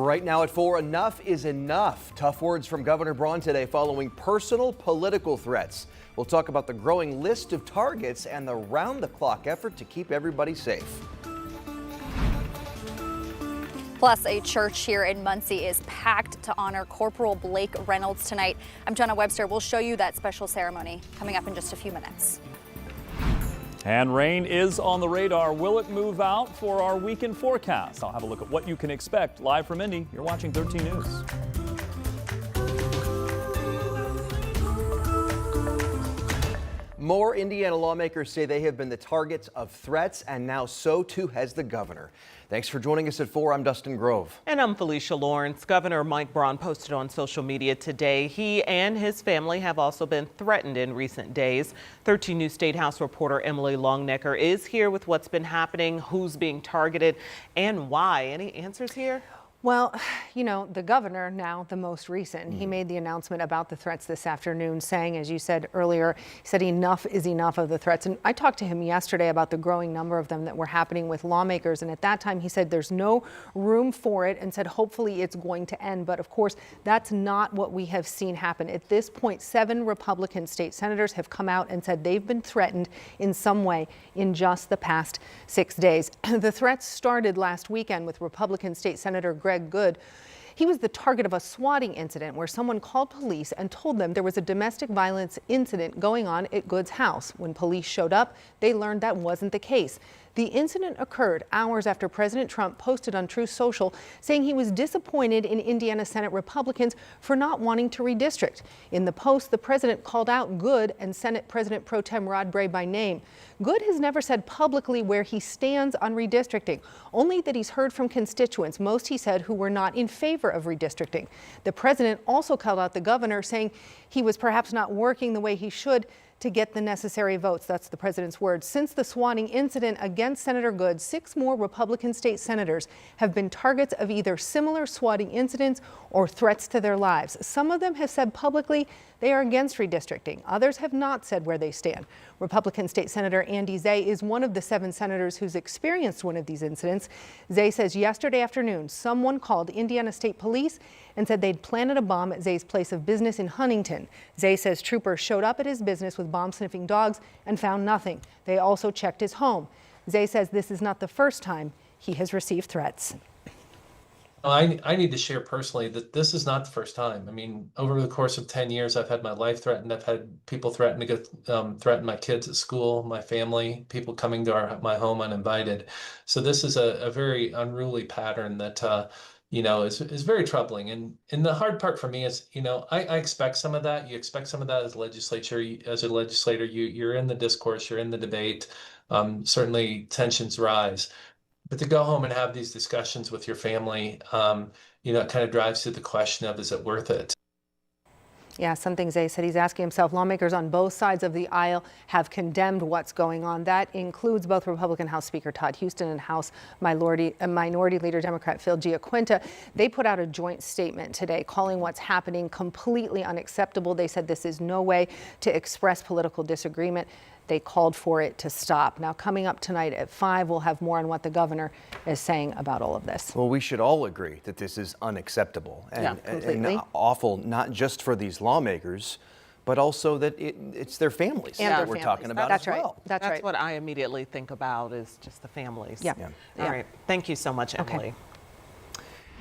Right now at 4, enough is enough. Tough words from Governor Braun today following personal political threats. We'll talk about the growing list of targets and the round-the-clock effort to keep everybody safe. Plus, a church here in Muncie is packed to honor Corporal Blake Reynolds tonight. I'm Jenna Webster. We'll show you that special ceremony coming up in just a few minutes. And rain is on the radar. Will it move out for our weekend forecast? I'll have a look at what you can expect live from Indy. You're watching 13 News. More Indiana lawmakers say they have been the targets of threats, and now so too has the governor. Thanks for joining us at 4. I'm Dustin Grove. And I'm Felicia Lawrence. Governor Mike Braun posted on social media today he and his family have also been threatened in recent days. 13 News State House reporter Emily Longnecker is here with what's been happening, who's being targeted, and why. Any answers here? Well, you know, the governor, now the most recent, he made the announcement about the threats this afternoon, saying, as you said earlier, he said enough is enough of the threats. And I talked to him yesterday about the growing number of them that were happening with lawmakers. And at that time, he said there's no room for it and said hopefully it's going to end. But of course, that's not what we have seen happen. At this point, 7 Republican state senators have come out and said they've been threatened in some way in just the past 6 days. The threats started last weekend with Republican State Senator Greg Good. He was the target of a swatting incident where someone called police and told them there was a domestic violence incident going on at Good's house. When police showed up, they learned that wasn't the case. The incident occurred hours after President Trump posted on Truth Social saying he was disappointed in Indiana Senate Republicans for not wanting to redistrict. In the post, the president called out Good and Senate President Pro Tem Rod Bray by name. Good has never said publicly where he stands on redistricting, only that he's heard from constituents, most he said, who were not in favor of redistricting. The president also called out the governor, saying he was perhaps not working the way he should to get the necessary votes. That's the president's words. Since the swatting incident against Senator Good, 6 more Republican state senators have been targets of either similar swatting incidents or threats to their lives. Some of them have said publicly they are against redistricting. Others have not said where they stand. Republican State Senator Andy Zay is one of the 7 senators who's experienced one of these incidents. Zay says yesterday afternoon, someone called Indiana State Police and said they'd planted a bomb at Zay's place of business in Huntington. Zay says troopers showed up at his business with bomb-sniffing dogs and found nothing. They also checked his home. Zay says this is not the first time he has received threats. I need to share personally that this is not the first time. I mean, over the course of 10 years, I've had my life threatened. I've had people threaten to get threaten my kids at school, my family, people coming to my home uninvited. So this is a very unruly pattern that you know, is very troubling. And the hard part for me is, you know, I expect some of that. You expect some of that as a legislator. You're in the discourse, you're in the debate. Certainly tensions rise. But to go home and have these discussions with your family, you know, it kind of drives to the question of, is it worth it? Yeah, something Zay said he's asking himself. Lawmakers on both sides of the aisle have condemned what's going on. That includes both Republican House Speaker Todd Huston and House Minority Leader Democrat Phil Giaquinta. They put out a joint statement today calling what's happening completely unacceptable. They said this is no way to express political disagreement. They called for it to stop. Now, coming up tonight at 5, we'll have more on what the governor is saying about all of this. Well, we should all agree that this is unacceptable and awful, not just for these lawmakers, but also that it's their families that we're talking about as well. That's right. That's what I immediately think about, is just the families. Yeah. All right. Thank you so much, Emily.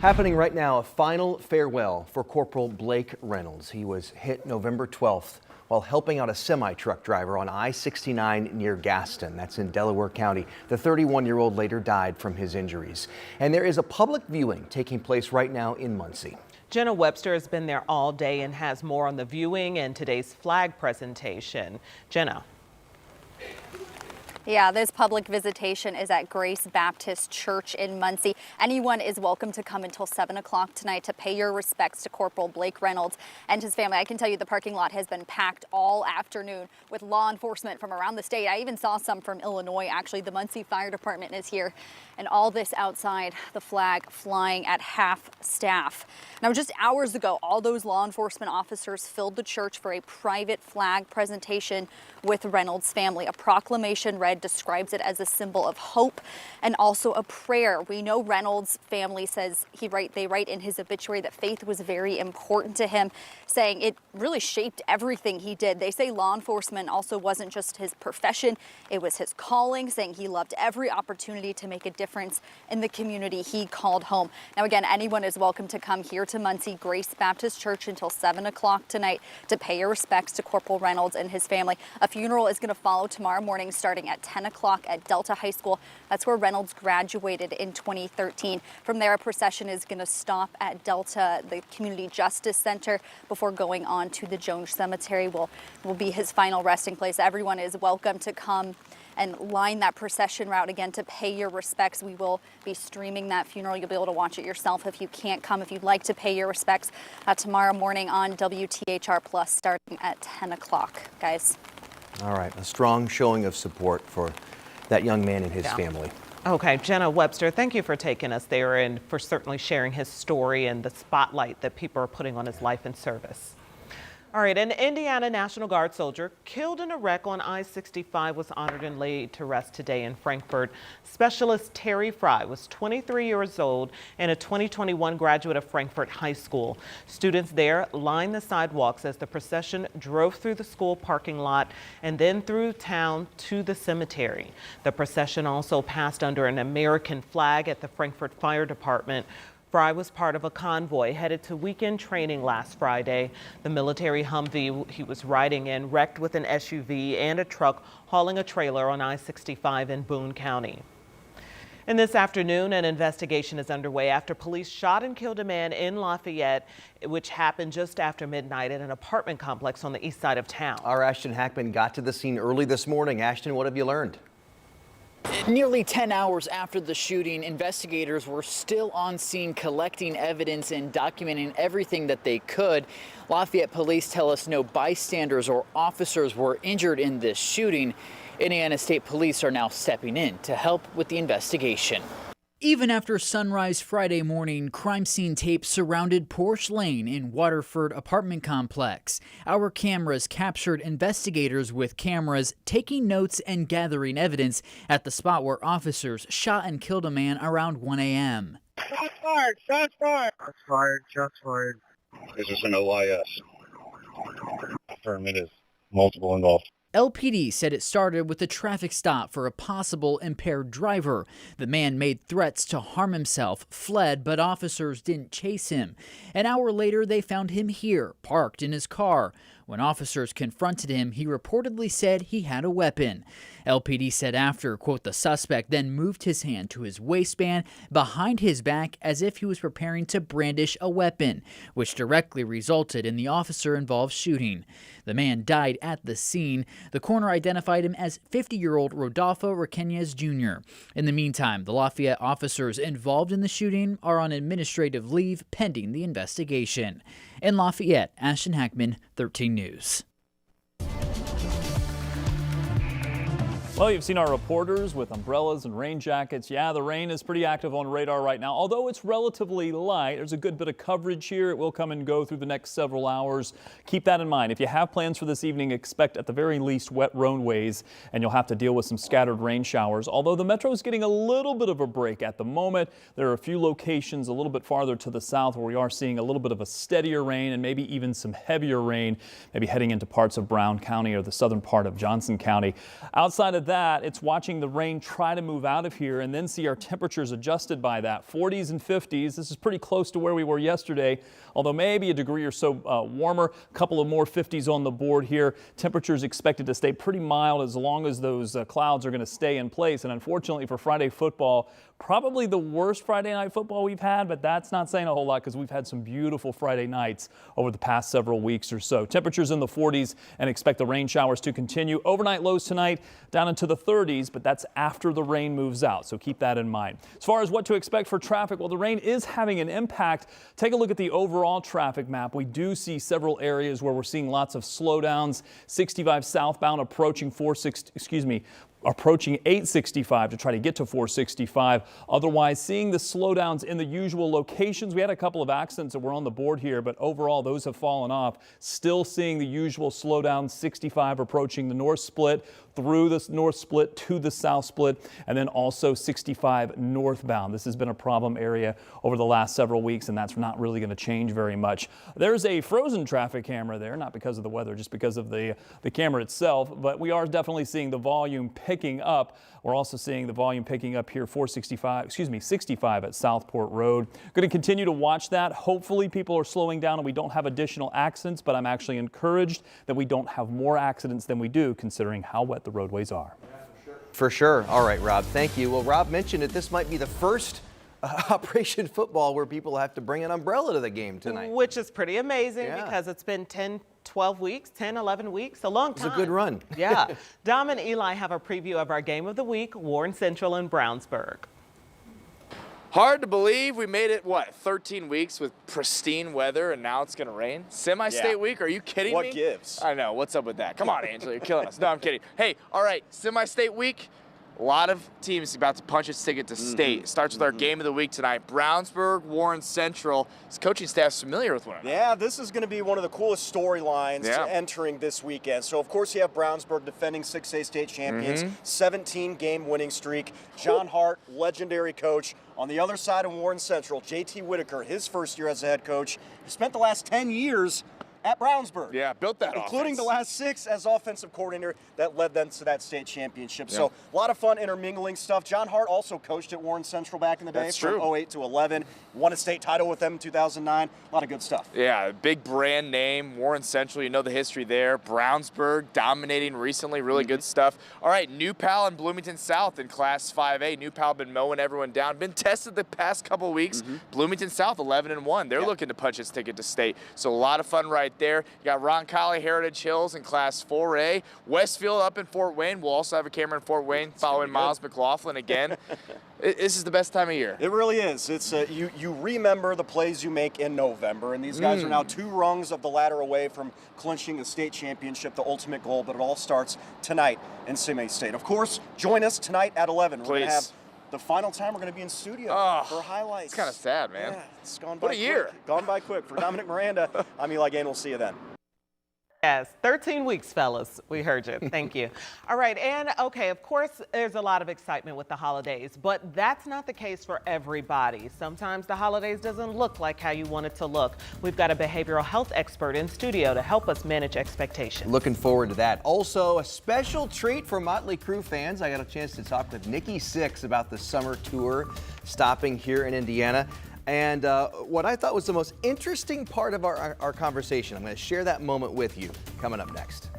Happening right now, a final farewell for Corporal Blake Reynolds. He was hit November 12th while helping out a semi-truck driver on I-69 near Gaston. That's in Delaware County. The 31-year-old later died from his injuries. And there is a public viewing taking place right now in Muncie. Jenna Webster has been there all day and has more on the viewing and today's flag presentation. Jenna. Yeah, this public visitation is at Grace Baptist Church in Muncie. Anyone is welcome to come until 7 o'clock tonight to pay your respects to Corporal Blake Reynolds and his family. I can tell you the parking lot has been packed all afternoon with law enforcement from around the state. I even saw some from Illinois. Actually, the Muncie Fire Department is here. And all this outside, the flag flying at half staff. Now, just hours ago, all those law enforcement officers filled the church for a private flag presentation with Reynolds' family. A proclamation read bride describes it as a symbol of hope and also a prayer. We know Reynolds' family says they write in his obituary that faith was very important to him, saying it really shaped everything he did. They say law enforcement also wasn't just his profession, it was his calling, saying he loved every opportunity to make a difference in the community he called home. Now again, anyone is welcome to come here to Muncie Grace Baptist Church until 7 o'clock tonight to pay your respects to Corporal Reynolds and his family. A funeral is going to follow tomorrow morning starting at 10 o'clock at Delta High School. That's where Reynolds graduated in 2013. From there, a procession is going to stop at Delta, the Community Justice Center, before going on to the Jones Cemetery will be his final resting place. Everyone is welcome to come and line that procession route again to pay your respects. We will be streaming that funeral. You'll be able to watch it yourself if you can't come. If you'd like to pay your respects tomorrow morning on WTHR Plus starting at 10 o'clock, guys. All right, a strong showing of support for that young man and his family. Okay, Jenna Webster, thank you for taking us there and for certainly sharing his story and the spotlight that people are putting on his life and service. All right, an Indiana National Guard soldier killed in a wreck on I-65 was honored and laid to rest today in Frankfort. Specialist Terry Fry was 23 years old and a 2021 graduate of Frankfort High School. Students there lined the sidewalks as the procession drove through the school parking lot and then through town to the cemetery. The procession also passed under an American flag at the Frankfort Fire Department. Fry was part of a convoy headed to weekend training last Friday. The military Humvee he was riding in wrecked with an SUV and a truck hauling a trailer on I-65 in Boone County. And this afternoon, an investigation is underway after police shot and killed a man in Lafayette, which happened just after midnight at an apartment complex on the east side of town. Our Ashton Hackman got to the scene early this morning. Ashton, what have you learned? Nearly 10 hours after the shooting, investigators were still on scene collecting evidence and documenting everything that they could. Lafayette police tell us no bystanders or officers were injured in this shooting. Indiana State Police are now stepping in to help with the investigation. Even after sunrise Friday morning, crime scene tape surrounded Porsche Lane in Waterford apartment complex. Our cameras captured investigators with cameras taking notes and gathering evidence at the spot where officers shot and killed a man around 1 a.m. Shots fired! Shots fired! Shots fired! Shots fired! This is an OIS. Confirm it is multiple involved. LPD said it started with a traffic stop for a possible impaired driver. The man made threats to harm himself, fled, but officers didn't chase him. An hour later, they found him here, parked in his car. When officers confronted him, he reportedly said he had a weapon. LPD said after, quote, the suspect then moved his hand to his waistband behind his back as if he was preparing to brandish a weapon, which directly resulted in the officer-involved shooting. The man died at the scene. The coroner identified him as 50-year-old Rodolfo Requeñas Jr. In the meantime, the Lafayette officers involved in the shooting are on administrative leave pending the investigation. In Lafayette, Ashton Hackman, 13 News. Well, you've seen our reporters with umbrellas and rain jackets. Yeah, the rain is pretty active on radar right now. Although it's relatively light, there's a good bit of coverage here. It will come and go through the next several hours. Keep that in mind. If you have plans for this evening, expect at the very least wet roadways, and you'll have to deal with some scattered rain showers. Although the metro is getting a little bit of a break at the moment, there are a few locations a little bit farther to the south where we are seeing a little bit of a steadier rain and maybe even some heavier rain, maybe heading into parts of Brown County or the southern part of Johnson County. Outside of that, it's watching the rain try to move out of here and then see our temperatures adjusted by that. 40s and 50s. This is pretty close to where we were yesterday, although maybe a degree or so warmer. A couple of more 50s on the board here. Temperatures expected to stay pretty mild as long as those clouds are going to stay in place. And unfortunately for Friday football, probably the worst Friday night football we've had, but that's not saying a whole lot because we've had some beautiful Friday nights over the past several weeks or so. Temperatures in the 40s and expect the rain showers to continue. Overnight lows tonight down into the 30s, but that's after the rain moves out, so keep that in mind. As far as what to expect for traffic, well, the rain is having an impact. Take a look at the overall traffic map. We do see several areas where we're seeing lots of slowdowns. 65 southbound approaching approaching 865 to try to get to 465. Otherwise, seeing the slowdowns in the usual locations. We had a couple of accidents that were on the board here, but overall those have fallen off. Still seeing the usual slowdowns. 65 approaching the north split, through the north split to the south split, and then also 65 northbound. This has been a problem area over the last several weeks, and that's not really going to change very much. There's a frozen traffic camera there, not because of the weather, just because of the camera itself, but we are definitely seeing the volume picking up. We're also seeing the volume picking up here 65 at Southport Road. Going to continue to watch that. Hopefully people are slowing down and we don't have additional accidents, but I'm actually encouraged that we don't have more accidents than we do considering how wet the roadways are. For sure. All right, Rob, thank you. Well, Rob mentioned that this might be the first Operation Football where people have to bring an umbrella to the game tonight. Which is pretty amazing Yeah. because it's been 10, 12 weeks, 10, 11 weeks, a long time. It's a good run. Yeah. Dom and Eli have a preview of our game of the week, Warren Central and Brownsburg. Hard to believe we made it, 13 weeks with pristine weather and now it's going to rain? Semi-state week? Are you kidding me? What gives? I know. What's up with that? Come on, Angela. You're killing us. No, I'm kidding. Hey, all right. Semi-state week. A lot of teams about to punch its ticket to state. It starts with our game of the week tonight. Brownsburg, Warren Central. His coaching staff's familiar with one another. Yeah, this is going to be one of the coolest storylines entering this weekend. So, of course, you have Brownsburg defending 6A state champions, 17-game winning streak. John Hart, legendary coach. On the other side of Warren Central, J.T. Whitaker, his first year as a head coach. He spent the last 10 years at Brownsburg. Yeah, built that including offense. the last 6 as offensive coordinator that led them to that state championship. So a lot of fun intermingling stuff. John Hart also coached at Warren Central back in the day from 08 to 11. Won a state title with them in 2009. A lot of good stuff. Yeah, big brand name. Warren Central, you know the history there. Brownsburg dominating recently, really good stuff. All right, New Pal and Bloomington South in Class 5A. New Pal been mowing everyone down. Been tested the past couple weeks. Bloomington South 11-1. They're looking to punch its ticket to state. So a lot of fun right there. You got Roncalli Heritage Hills in Class 4A. Westfield up in Fort Wayne. We'll also have a camera in Fort Wayne following Miles McLaughlin again. This is the best time of year. It really is. It's you remember the plays you make in November, and these guys are now 2 rungs of the ladder away from clinching a state championship, the ultimate goal, but it all starts tonight in Simi State. Of course, join us tonight at 11. We're going to have the final time we're going to be in studio for highlights. It's kind of sad, man. Yeah, it's gone by What a year. quick. Gone by quick. For Dominic Miranda, I'm Eli Gain. We'll see you then. Yes, 13 weeks, fellas. We heard you. Thank you. All right, and okay, of course, there's a lot of excitement with the holidays, but that's not the case for everybody. Sometimes the holidays doesn't look like how you want it to look. We've got a behavioral health expert in studio to help us manage expectations. Looking forward to that. Also, a special treat for Motley Crue fans. I got a chance to talk with Nikki Sixx about the summer tour stopping here in Indiana. And what I thought was the most interesting part of our conversation, I'm going to share that moment with you coming up next.